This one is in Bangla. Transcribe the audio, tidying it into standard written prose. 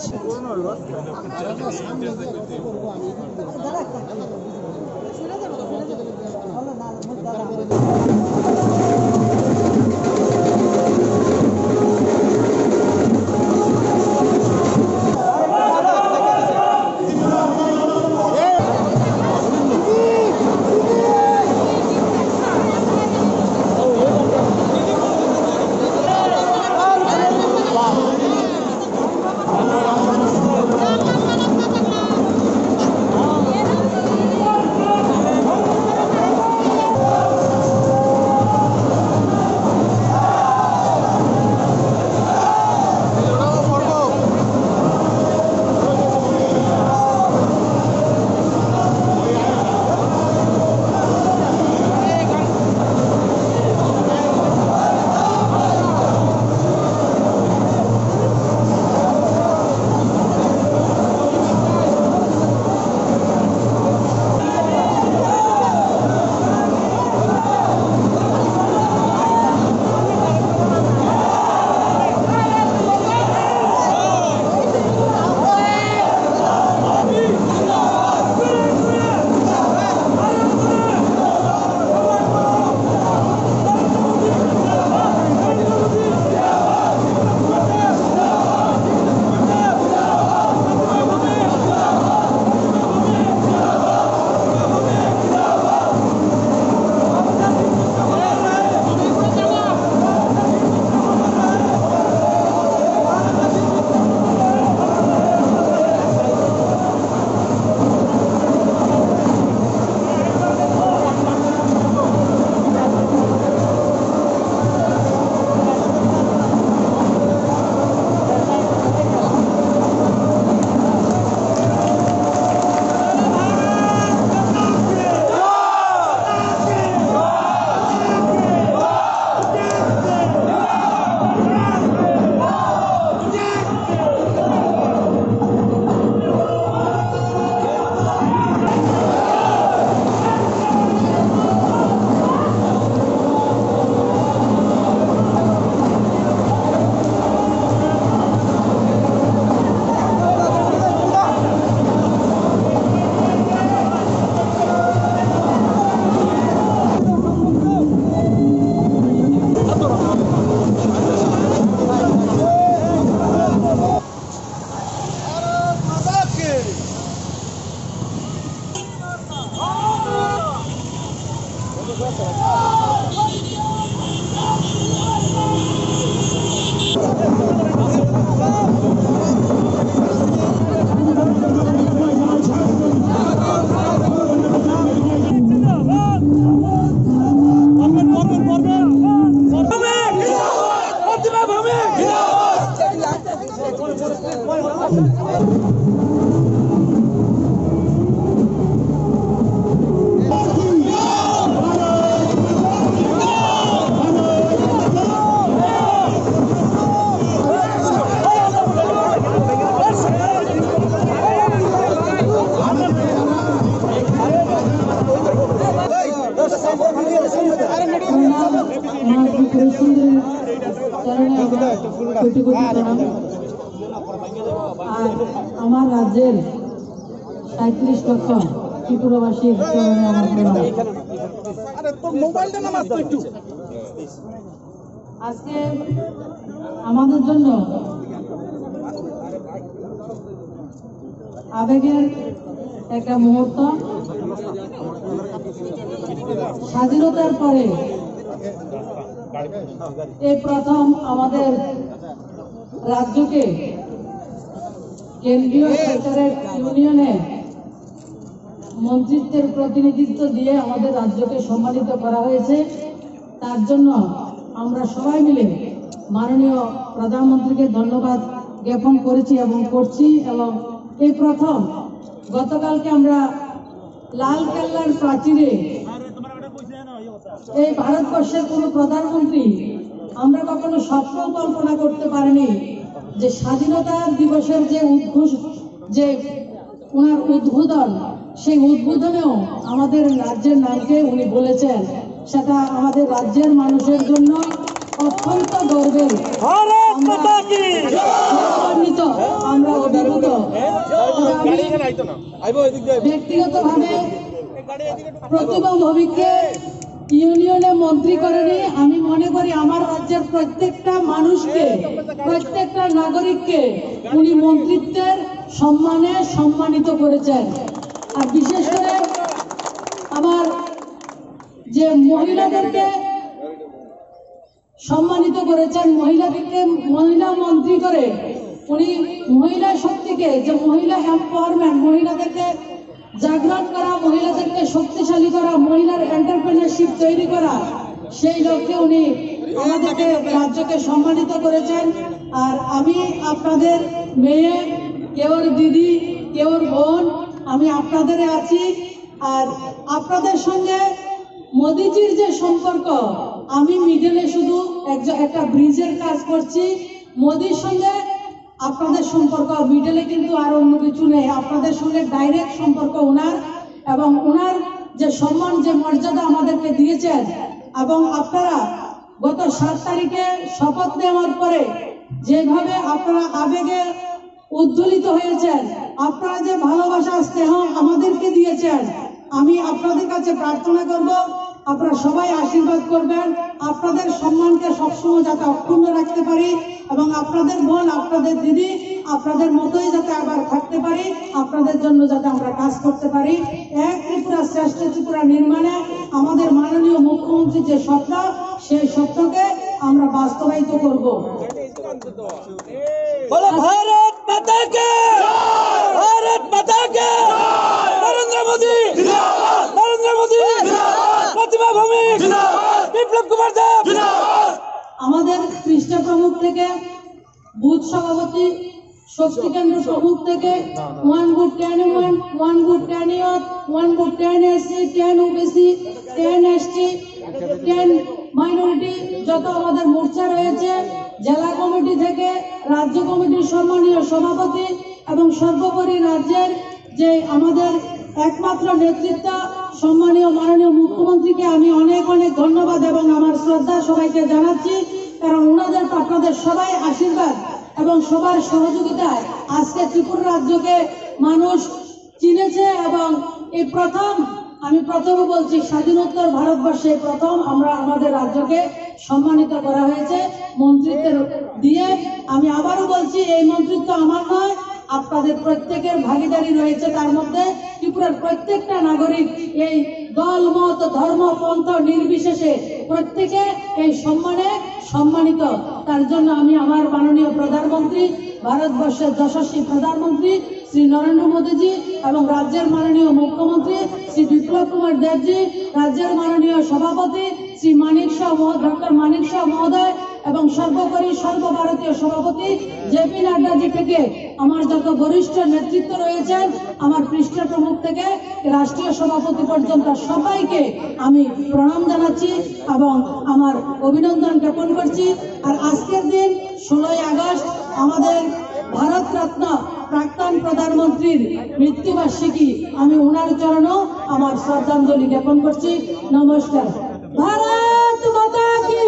হচ্ছে। আমার রাজ্যের ৩৭ লক্ষ ত্রিপুরাবাসীর আজকে আমাদের জন্য আবেগের একটা মুহূর্ত। স্বাধীনতার পরে এই প্রথম আমাদের রাজ্যকে কেন্দ্রীয় সরকারের ইউনিয়নে মন্ত্রিত্বের প্রতিনিধিত্ব দিয়ে আমাদের রাজ্যকে সম্মানিত করা হয়েছে। তার জন্য আমরা সবাই মিলে মাননীয় প্রধানমন্ত্রীকে ধন্যবাদ জ্ঞাপন করেছি এবং করছি। এবং এই প্রথম গতকালকে আমরা লালকেল্লার প্রাচীরে এই ভারতবর্ষের কোনো প্রধানমন্ত্রী আমরা কখনো স্বপ্ন কল্পনা করতে পারিনি যে স্বাধীনতা দিবসের যে ওনার উদ্বোধন, সেই উদ্বোধনেও আমাদের রাজ্যের নামকে উনি বলেছেন। সেটা আমাদের রাজ্যের মানুষের জন্য অত্যন্ত গর্বের। আমরা আমি ব্যক্তিগতভাবে প্রতিভা ভৌমিককে ইউনিয়নে মন্ত্রী করেনি। আমি মনে করি আমার রাজ্যের প্রত্যেকটা মানুষকে, প্রত্যেকটা নাগরিককে উনি মন্ত্রিত্বের সম্মানে সম্মানিত করেছেন। আর বিশেষ করে আমার যে মহিলাদেরকে সম্মানিত করেছেন, মহিলাদেরকে মহিলা মন্ত্রী করে উনি মহিলা শক্তিকে, যে মহিলা এম্পাওয়ারমেন্ট, মহিলাদেরকে জাগরণ করা, মহিলাদেরকে শক্তিশালী করা, মহিলার এন্টারপ্রেনারশিপ তৈরি করা, সেই লক্ষ্যে উনি আমাদেরকে রাজ্যকে সম্মানিত করেছেন। আর আমি আপনাদের মেয়ে, কেউর দিদি, কেউর বোন, আমি আপনাদের আছি। আর আপনাদের সঙ্গে মোদিজির যে সম্পর্ক, আমি মিডলে শুধু একটা ব্রিজের কাজ করছি। মোদির সঙ্গে আপনাদের সম্পর্ক মিডলে কিন্তু আর অন্য কিছু নেই। আপনাদের সঙ্গে ডাইরেক্ট সম্পর্ক ওনার, এবং ওনার যে সম্মান, যে মর্যাদা আমাদেরকে দিয়েছেন, এবং আপনারা গত 7 তারিখে শপথ নেওয়ার পরে যেভাবে আপনারা আবেগে উদ্দোলিত হয়েছেন, আপনারা যে ভালোবাসা স্নেহ আমাদেরকে দিয়েছেন, আমি আপনাদের কাছে প্রার্থনা করব আপনারা সবাই আশীর্বাদ করবেন, আপনাদের সম্মানকে সবসময় যাতে অক্ষুণ্ণ রাখতে পারি, এবং আপনাদের বোন, আপনাদের দিদি, আপনাদের মতোই যাতে আবার থাকতে পারি, আপনাদের জন্য যাতে আমরা কাজ করতে পারি। এক ত্রিপুরা শ্রেষ্ঠ ত্রিপুরা নির্মাণে আমাদের মাননীয় মুখ্যমন্ত্রীর যে স্বপ্ন, সেই স্বপ্নকে আমরা বাস্তবায়িত করব। भारत माता के, भारत माता के, नरेंद्र मोदी, प्रतिभा भौमिक, বিপ্লব কুমার দেব। আমাদের পৃষ্ঠা প্রমুখ থেকে, বুথ সভাপতি, শক্তি কেন্দ্র প্রমুখ থেকে 1 booth 10 women, 1 booth 10 youth, 1 booth 10 SC, 10 OBC, 10 ST, 10 minority, যত আমাদের মোর্চা রয়েছে, জেলা কমিটি থেকে রাজ্য কমিটির সম্মানীয় সভাপতি, এবং সর্বোপরি রাজ্যের যে আমাদের একমাত্র নেতৃত্ব সম্মানীয় মাননীয় মুখ্যমন্ত্রীকে আমি অনেক অনেক ধন্যবাদ এবং আমার শ্রদ্ধা সবাইকে জানাচ্ছি। কারণ ওনাদের, আপনাদের সবাই আশীর্বাদ এবং সবার সহযোগিতায় আজকে ত্রিপুরা রাজ্যকে মানুষ চিনেছে। এবং এই প্রথম, আমি প্রথমে বলছি, স্বাধীনোত্তর ভারতবর্ষে প্রথম আমরা আমাদের রাজ্যকে সম্মানিত করা হয়েছে মন্ত্রিত্বের দিয়ে। আমি আবারও বলছি, এই মন্ত্রিত্ব আমার নয়, আপনাদের প্রত্যেকের ভাগিদারি রয়েছে। তার মধ্যে ত্রিপুরার প্রত্যেকটা নাগরিক, এই দল মত ধর্ম পন্থ নির্বিশেষে প্রত্যেকে এই সম্মানে সম্মানিত। তার জন্য আমি আমার মাননীয় প্রধানমন্ত্রী, ভারতবর্ষের যশস্বী প্রধানমন্ত্রী শ্রী নরেন্দ্র মোদীজি, এবং রাজ্যের মাননীয় মুখ্যমন্ত্রী শ্রী বিপ্লব কুমার দেবজি, রাজ্যের মাননীয় সভাপতি শ্রী মানিক শাহ, ডক্টর মানিক শাহ মহোদয়, এবং সর্বোপরি সর্বভারতীয় সভাপতি জেপি নাড্ডাজি থেকে আমার যত বরিষ্ঠ নেতৃত্ব রয়েছেন, আমার পৃষ্ঠা প্রমুখ থেকে রাষ্ট্রীয় সভাপতি পর্যন্ত সবাইকে আমি প্রণাম জানাচ্ছি এবং আমার অভিনন্দন জ্ঞাপন করছি। আর আজকের দিন 16ই আগস্ট আমাদের ভারত রত্ন প্রাক্তন প্রধানমন্ত্রীর মৃত্যুবার্ষিকী, আমি ওনার চরণেও আমার শ্রদ্ধাঞ্জলি জ্ঞাপন করছি। নমস্কার। ভারত মাতা কি।